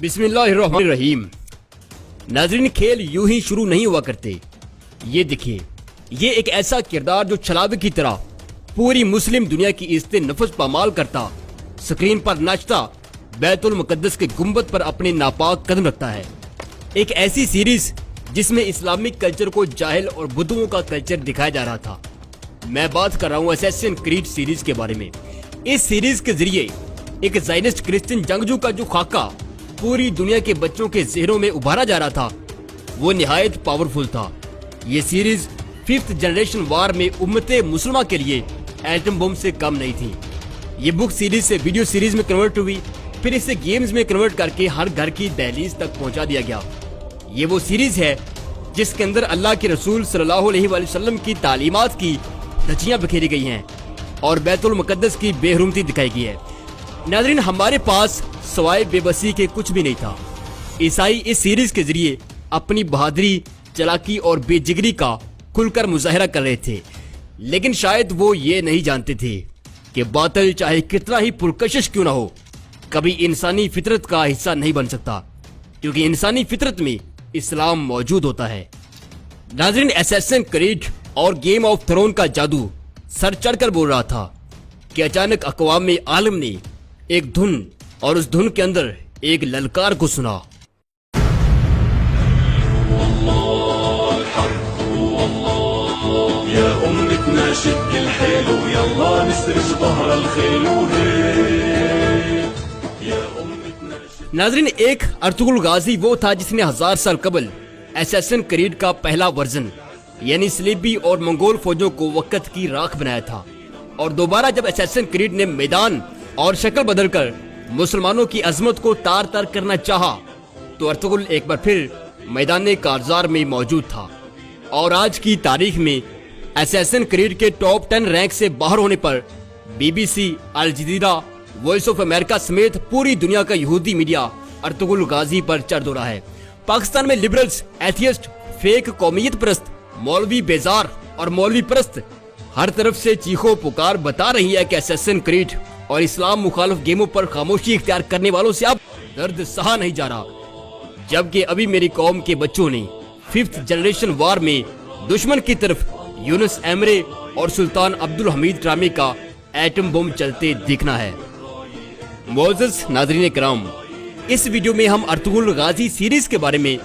बिस्मिल्लाहिर्रहमानिर्रहीम। नाज़रीन, खेल यूं ही शुरू नहीं हुआ करते। ये देखिए, ये एक ऐसा किरदार जो छलावे की तरह पूरी मुस्लिम दुनिया की इज्जत नफस पामाल करता, स्क्रीन पर नाचता, बैतुल मुकद्दस के गुंबद पर अपने नापाक कदम रखता है। एक ऐसी सीरीज जिसमें इस्लामिक कल्चर को जाहिल और बुद्धुओं का कल्चर दिखाया जा रहा था। मैं बात कर रहा हूँ असैसिन क्रीड सीरीज के बारे में। इस सीरीज के जरिए एक ज़ायनिस्ट क्रिश्चियन जंगजू का जो खाका पूरी दुनिया के बच्चों के ज़हनों में उभारा जा रहा था, वो निहायत पावरफुल था। ये सीरीज 5th जनरेशन वार में उम्मते मुसलमान के लिए एटम बम से कम नहीं थी। ये बुक सीरीज से वीडियो सीरीज में कन्वर्ट हुई, फिर इसे गेम्स में कन्वर्ट करके हर घर की दहलीज तक पहुंचा दिया गया। ये वो सीरीज है जिसके अंदर अल्लाह के रसूल सल्लल्लाहु अलैहि वसल्लम की तालीमात की धज्जियां बिखेरी गई हैं और बैतुल मुकद्दस की बेहरुमती दिखाई गई है। नाज़रीन, हमारे पास सवाए बेबसी के कुछ भी नहीं था। ईसाई इस सीरीज के जरिए अपनी बहादुरी, चालाकी और बेजिगरी का खुलकर मुजाहरा कर रहे थे, लेकिन शायद वो ये नहीं जानते थे कि बातिल चाहे कितना ही पुरकशिश क्यों ना हो, कभी इंसानी फितरत का हिस्सा नहीं बन सकता, क्योंकि इंसानी फितरत में इस्लाम मौजूद होता है। नाज़रीन, असैसिन क्रीड और गेम ऑफ थ्रोन का जादू सर चढ़कर बोल रहा था कि अचानक अक़वाम आलम ने एक धुन और उस धुन के अंदर एक ललकार को सुना। नाज़रीन, एक अर्तुगरुल गाजी वो था जिसने 1000 साल कबल असैसिन क्रीड का पहला वर्जन यानी सलीबी और मंगोल फौजों को वक्त की राख बनाया था, और दोबारा जब असैसिन क्रीड ने मैदान और शक्ल बदलकर मुसलमानों की अजमत को तार तार करना चाहा, तो अर्तुगरुल एक बार फिर मैदान कारजार में मौजूद था। और आज की तारीख में असैसिन क्रीड के टॉप 10 रैंक से बाहर होने पर BBC, Al Jazeera, Voice of America समेत पूरी दुनिया का यहूदी मीडिया अर्तुगरुल गाजी पर चढ़ दौड़ा है। पाकिस्तान में लिबरल्स, एथियस्ट, फेक कौमियत परस्त, मौलवी बेजार और मौलवी परस्त हर तरफ से चीखो पुकार बता रही है कि असैसिन क्रीड और इस्लाम मुखालिफ गेमों पर खामोशी इख्तियार करने वालों से अब दर्द सहा नहीं जा रहा। जबकि अभी मेरी कौम के बच्चों ने 5th जनरेशन वार में दुश्मन की तरफ यूनुस एमरे और सुल्तान अब्दुल हमीद ड्रामे का एटम बम चलते दिखना है। मोअज़्ज़ज़ नाज़रीन किराम, इस वीडियो में हम अर्तुगरुल गाजी सीरीज के बारे में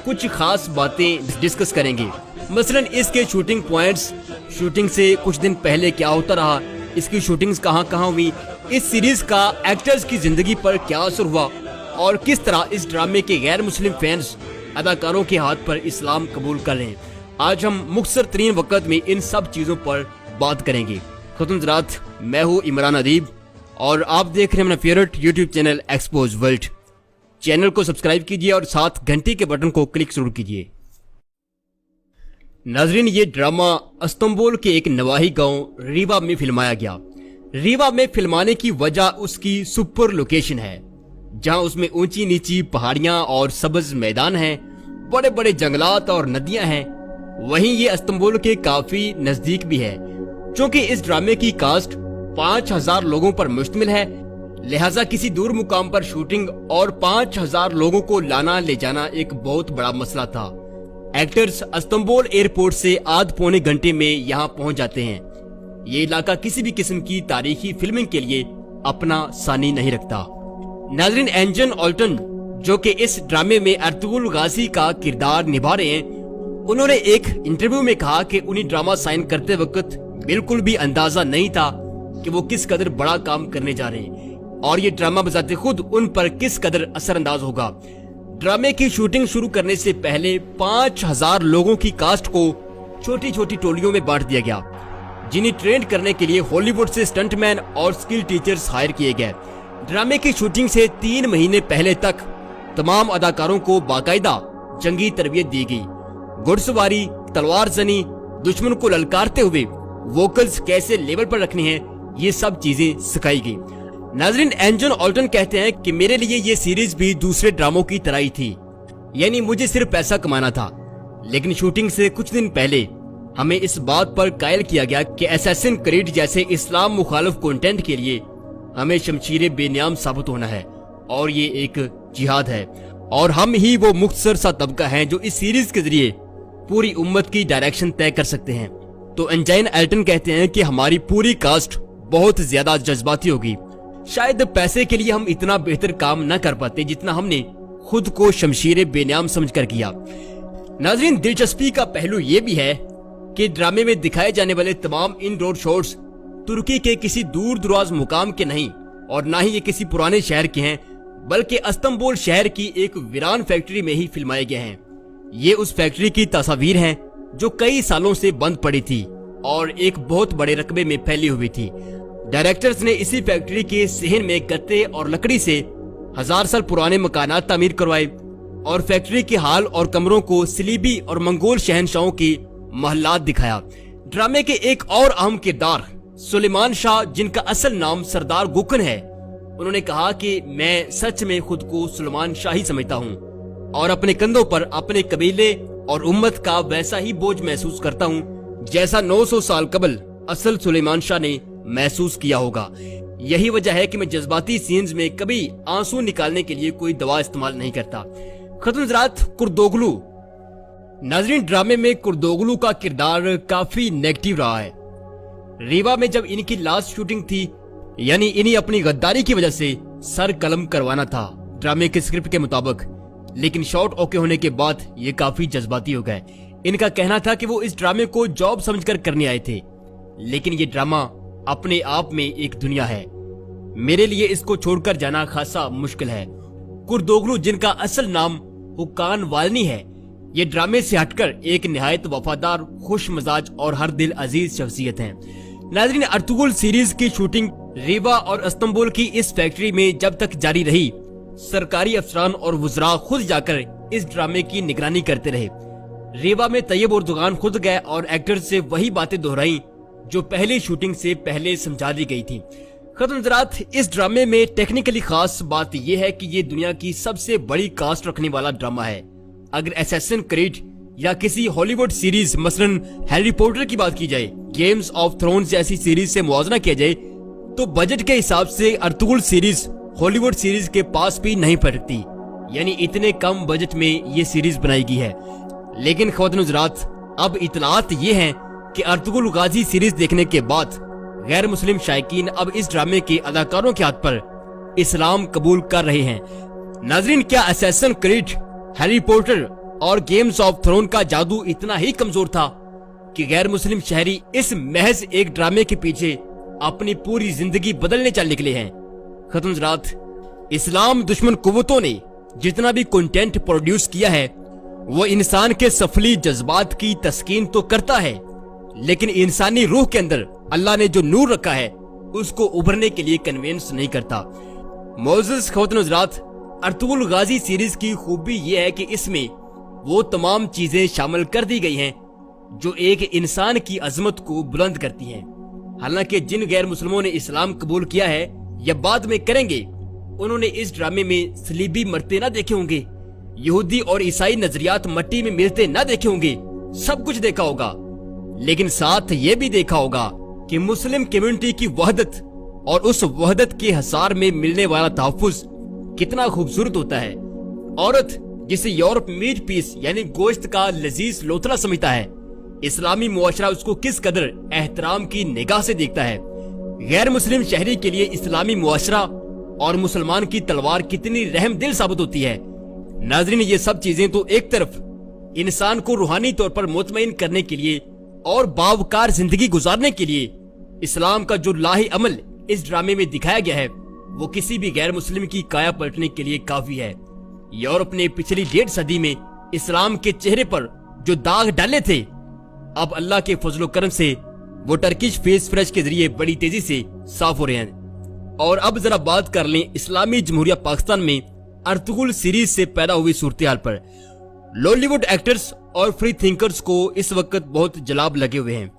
कुछ खास बातें डिस्कस करेंगे। मसलन इसके शूटिंग पॉइंट्स, शूटिंग से कुछ दिन पहले क्या होता रहा, इसकी शूटिंग्स कहाँ हुई, इस सीरीज का एक्टर्स की जिंदगी पर क्या असर हुआ और किस तरह इस ड्रामे के गैर मुस्लिम फैंस अदाकारों के हाथ पर इस्लाम कबूल कर रहे हैं। आज हम मुख्तसर तरीन वक्त में इन सब चीज़ों पर बात करेंगे। खुतुन ज़रात, मैं हूँ इमरान अदीब और आप देख रहे हैं अपना favourite YouTube channel expose world. Channel को सब्सक्राइब कीजिए और साथ घंटी के बटन को क्लिक जरूर कीजिए। नाज़रीन, ये ड्रामा इस्तांबुल के एक नवाही गांव रीवा में फिल्माया गया। रीवा में फिल्माने की वजह उसकी सुपर लोकेशन है, जहां उसमें ऊंची नीची पहाड़ियां और सब्ज मैदान हैं, बड़े बड़े जंगलात और नदियां हैं। वहीं ये इस्तांबुल के काफी नजदीक भी है। चूँकि इस ड्रामे की कास्ट 5000 लोगों पर मुश्तमिल है, लिहाजा किसी दूर मुकाम पर शूटिंग और 5000 लोगों को लाना ले जाना एक बहुत बड़ा मसला था। एक्टर्स इस्तांबुल एयरपोर्ट से आध पौने घंटे में यहाँ पहुँच जाते हैं। ये इलाका किसी भी किस्म की तारीखी फिल्मिंग के लिए अपना सानी नहीं रखता। नाज़रीन, एंजन ऑल्टन जो कि इस ड्रामे में अर्तुगरुल गाजी का किरदार निभा रहे हैं, उन्होंने एक इंटरव्यू में कहा कि उन्हें ड्रामा साइन करते वक्त बिल्कुल भी अंदाजा नहीं था कि वो किस कदर बड़ा काम करने जा रहे हैं और ये ड्रामा बजाते खुद उन पर किस कदर असरअंदाज होगा। ड्रामे की शूटिंग शुरू करने से पहले 5000 लोगों की कास्ट को छोटी छोटी टोलियों में बांट दिया गया, जिन्हें ट्रेन करने के लिए हॉलीवुड से स्टंटमैन और स्किल टीचर्स हायर किए गए। ड्रामे की शूटिंग से 3 महीने पहले तक तमाम अदाकारों को बाकायदा जंगी तरबियत दी गई। घुड़सवारी, तलवार जनी, दुश्मन को ललकारते हुए वोकल्स कैसे लेवल पर रखने हैं, ये सब चीजें सिखाई गई। नाज़रीन, एंजन ऑल्टन कहते हैं कि मेरे लिए ये सीरीज भी दूसरे ड्रामों की तरह ही थी, यानी मुझे सिर्फ पैसा कमाना था। लेकिन शूटिंग से कुछ दिन पहले हमें इस बात पर कायल किया गया कि असैसिन क्रीड जैसे इस्लाम मुखालिफ कंटेंट के लिए हमें शमशीरे बेनियाम साबित होना है اور یہ ایک जिहाद है और हम ही वो मुख्तसर सा तबका है जो इस सीरीज के जरिए पूरी उम्मत की डायरेक्शन तय कर सकते हैं। तो एंजाइन एल्टन कहते हैं कि हमारी पूरी कास्ट बहुत ज्यादा जज्बाती होगी, शायद पैसे के लिए हम इतना बेहतर काम न कर पाते जितना हमने खुद को शमशीर बेनाम समझकर किया। नाजरीन, दिलचस्पी का पहलू ये भी है कि ड्रामे में दिखाए जाने वाले तमाम इनडोर शॉट्स तुर्की के किसी दूर दराज मुकाम के नहीं और ना ही ये किसी पुराने शहर के हैं, बल्कि इस्तांबुल शहर की एक वीरान फैक्ट्री में ही फिल्माए गए हैं। ये उस फैक्ट्री की तस्वीर हैं जो कई सालों से बंद पड़ी थी और एक बहुत बड़े रकबे में फैली हुई थी। डायरेक्टर्स ने इसी फैक्ट्री के सहन में गत्ते और लकड़ी से 1000 साल पुराने मकानात तामीर करवाए और फैक्ट्री के हाल और कमरों को सलीबी और मंगोल शहनशाहों की महलात दिखाया। ड्रामे के एक और अहम किरदार सुलेमान शाह, जिनका असल नाम सरदार गुकन है, उन्होंने कहा कि मैं सच में खुद को सुलेमान शाह ही समझता हूँ और अपने कंधों पर अपने कबीले और उम्मत का वैसा ही बोझ महसूस करता हूँ जैसा 900 साल कबल असल सुलेमान शाह ने महसूस किया होगा। यही वजह है कि मैं जज्बाती सीन्स में कभी आंसू निकालने के लिए कोई दवा इस्तेमाल नहीं करता। खतुनजरात, कुर्दोगलू। नाजरीन, ड्रामे में कुर्दोगलू का किरदार काफी नेगेटिव रहा है। रीवा में जब इनकी लास्ट शूटिंग थी, यानी इन्हीं अपनी गद्दारी की वजह से सर कलम करवाना था ड्रामे के स्क्रिप्ट के मुताबिक, लेकिन शॉट ओके होने के बाद ये काफी जज्बाती हो गए। इनका कहना था कि वो इस ड्रामे को जॉब समझकर करने आए थे, लेकिन ये ड्रामा अपने आप में एक दुनिया है, मेरे लिए इसको छोड़कर जाना खासा मुश्किल है। कुर्दोगलू, जिनका असल नाम हुकान वालनी है, ये ड्रामे से हटकर एक निहायत वफादार, खुश मजाज और हर दिल अजीज शख्सियत हैं। नाज़रीन, अर्तुगरुल सीरीज की शूटिंग रीवा और इस्तांबुल की इस फैक्ट्री में जब तक जारी रही, सरकारी अफसरान और वुज़रा खुद जाकर इस ड्रामे की निगरानी करते रहे। रीवा में तैयब उर्दुगान खुद गए और एक्टर्स से वही बातें दोहराई जो पहली शूटिंग से पहले समझा दी गई थी। खतुनजरात, इस ड्रामे में टेक्निकली खास बात यह है कि ये दुनिया की सबसे बड़ी कास्ट रखने वाला ड्रामा है। अगर असैसिन क्रीड या किसी हॉलीवुड सीरीज मसलन हैरी पॉटर की बात की जाए, गेम्स ऑफ थ्रोन्स जैसी सीरीज से मुआवजा किया जाए, तो बजट के हिसाब से अर्तुगरुल सीरीज हॉलीवुड सीरीज के पास भी नहीं पड़ती, यानी इतने कम बजट में ये सीरीज बनाई गई है। लेकिन ख़वातीन-ओ-हज़रात, अब इतलात ये हैं कि अर्तुगरुल गाजी सीरीज देखने के बाद गैर मुस्लिम शायकीन अब इस ड्रामे के अदाकारों के हाथ पर इस्लाम कबूल कर रहे हैं। नाजरीन, क्या असैसिन क्रीड, हैरी पॉटर और गेम्स ऑफ थ्रोन का जादू इतना ही कमजोर था कि गैर मुस्लिम शहरी इस महज एक ड्रामे के पीछे अपनी पूरी जिंदगी बदलने चल निकले हैं? खतुनजरात, इस्लाम दुश्मन कुव्वतों ने जितना भी कंटेंट प्रोड्यूस किया है वो इंसान के सफली जज्बात की तस्कीन तो करता है, लेकिन इंसानी रूह के अंदर अल्लाह ने जो नूर रखा है उसको उभरने के लिए कन्विंस नहीं करता। मोअज़्ज़िज़ ख़वातीन-ओ-हज़रात, अर्तुगरुल गाजी सीरीज की खूबी ये है कि इसमें वो तमाम चीजें शामिल कर दी गई हैं जो एक इंसान की अजमत को बुलंद करती हैं। हालांकि जिन गैर मुस्लिमों ने इस्लाम कबूल किया है या बाद में करेंगे, उन्होंने इस ड्रामे में सलीबी मरते ना देखे होंगे, यहूदी और ईसाई नजरियात मट्टी में मिलते ना देखे होंगे, सब कुछ देखा होगा, लेकिन साथ ये भी देखा होगा कि मुस्लिम कम्युनिटी की वहदत और उस वहदत के हसार में मिलने वाला तहफ़्फ़ुज़ कितना खूबसूरत होता है। औरत जिसे यूरोप मीट पीस यानी गोश्त का लजीज लोथड़ा समझता है, इस्लामी मुआशरा उसको किस कदर एहतराम की निगाह से देखता है। गैर मुस्लिम शहरी के लिए इस्लामी मुआशरा और मुसलमान की तलवार कितनी रहम दिल साबित होती है। नाजरीन, ये सब चीजें तो एक तरफ इंसान को रूहानी तौर पर मुतमईन करने के लिए और बावकार जिंदगी गुजारने के लिए इस्लाम का जो लाही अमल इस ड्रामे में दिखाया गया है वो किसी भी गैर मुस्लिम की काया पलटने के लिए काफी है। यूरोप ने पिछली 1.5 सदी में इस्लाम के चेहरे पर जो दाग डाले थे, अब अल्लाह के फजलो करम से वो टर्किश फेस फ्रेश के जरिए बड़ी तेजी से साफ हो रहे हैं। और अब जरा बात कर लें इस्लामी जमहूरिया पाकिस्तान में अर्तुगरुल सीरीज से पैदा हुई सूरत-ए-हाल पर। लॉलीवुड एक्टर्स और फ्री थिंकर्स को इस वक्त बहुत जलाब लगे हुए हैं।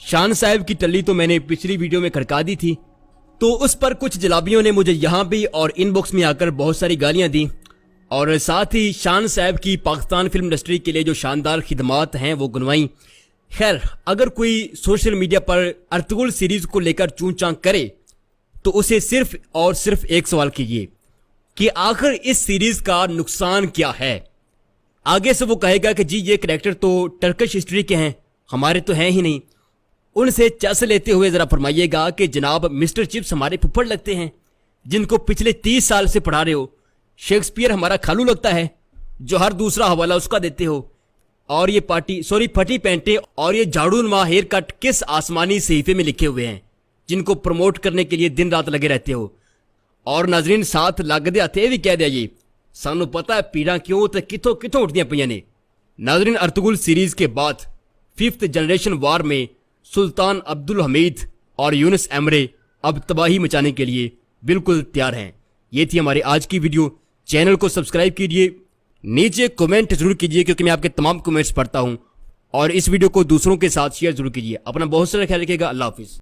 शान साहब की टल्ली तो मैंने पिछली वीडियो में खड़का दी थी, तो उस पर कुछ जलाबियों ने मुझे यहाँ भी और इनबॉक्स में आकर बहुत सारी गालियां दी, और साथ ही शान साहब की पाकिस्तान फिल्म इंडस्ट्री के लिए जो शानदार खिदमात हैं वो गुनवाई। खैर, अगर कोई सोशल मीडिया पर अर्तुगरुल सीरीज को लेकर चूं चां करे तो उसे सिर्फ और सिर्फ एक सवाल कीजिए, کہ آخر اس سیریز کا نقصان کیا ہے۔ آگے سے وہ کہے گا کہ جی یہ کریکٹر تو ٹرکش ہسٹری کے ہیں، ہمارے تو ہیں ہی نہیں۔ ان سے چس لیتے ہوئے ذرا فرمائیے گا کہ جناب مسٹر چپس ہمارے پھپھڑ لگتے ہیں جن کو پچھلے 30 سال سے پڑھا رہے ہو، شیکسپیئر ہمارا کھالو لگتا ہے جو ہر دوسرا حوالہ اس کا دیتے ہو، اور یہ پھٹی پینٹیں اور یہ جھاڑو نما ہیئر کٹ کس آسمانی صحیفے میں لکھے ہوئے ہیں جن کو پروموٹ کرنے کے لیے دن رات لگے رہتے ہو۔ اور ناظرین ساتھ لگتے ہاتھے بھی کہہ دیا جی سانو پتا ہے پیڑاں کیوں تے کتوں اٹھدیاں پਈਆਂ نے۔ ناظرین ارطغرل سیریز کے بعد 5th جنریشن وار میں سلطان عبدالحمید اور یونس ایمرے اب تباہی مچانے کے لیے بالکل تیار ہیں۔ یہ تھی ہماری آج کی ویڈیو، چینل کو سبسکرائب کیجئے، نیچے کومنٹ ضرور کیجئے کیونکہ میں آپ کے تمام کومنٹس پڑھتا ہوں، اور اس ویڈیو کو دوسروں کے ساتھ شیئر ضرور کیجئے۔ اپنا بہت سارا خیال رکھیے گا، اللہ حافظ۔